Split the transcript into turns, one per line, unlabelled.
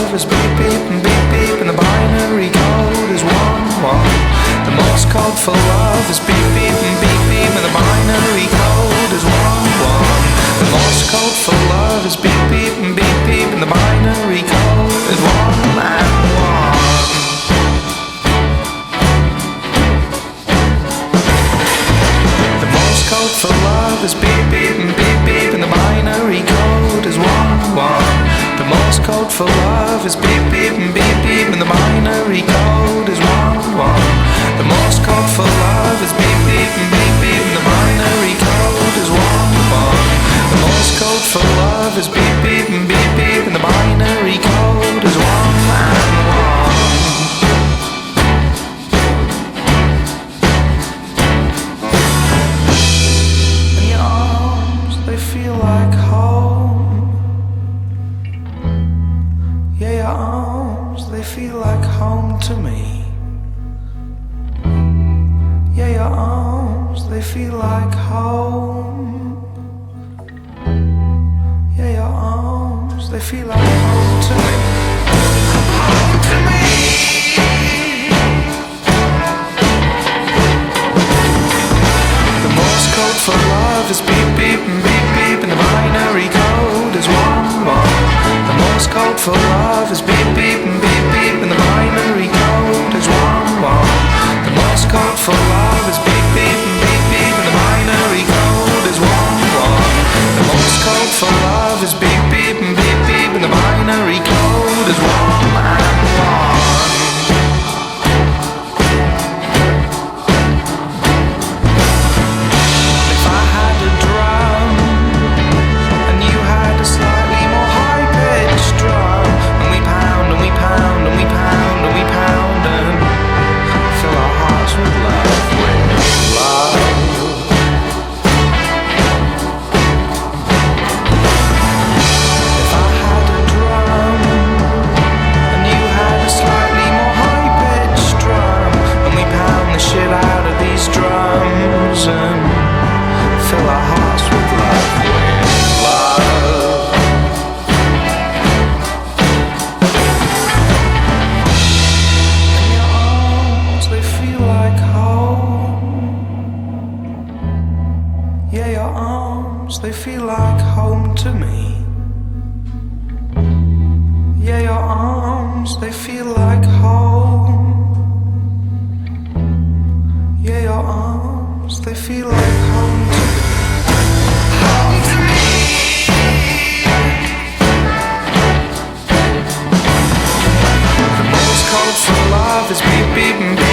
love is beep beep and beep beep, and the binary code is 1-1. The Morse code for love is beep beep and beep beep, and the binary code is 1-1. The Morse code for love is beep beep and beep beep, and the binary code is 1-1. The Morse code for love is beep beep and beep beep, and the binary code is 1-1. The Morse code for love is beep beep and beep beep, and the binary code is 1-1. The Morse code for love is beep beep and beep beep, and the binary code is 1-1. The Morse code for love is beep beep and beep beep, and the binary code is 1-1. Feel like home. Yeah, your arms, they feel like home to me. Yeah, your arms, they feel like home. Yeah, your arms, they feel like home to me. Home to me. The Morse code for love is beep beep and beep beep, and the binary code is 1-1. The Morse code for love is beep beep and beep beep, and the binary code is 1-1. The Morse code for love is beep beep and beep beep, and the binary code is 1-1. The Morse code for love is beep beep and beep beep, and the binary code is 1-1. Yeah, your arms, they feel like home to me. Yeah, your arms, they feel like home. Yeah, your arms, they feel like home to me. Home to me. The Morse code for love is beep beep and beep.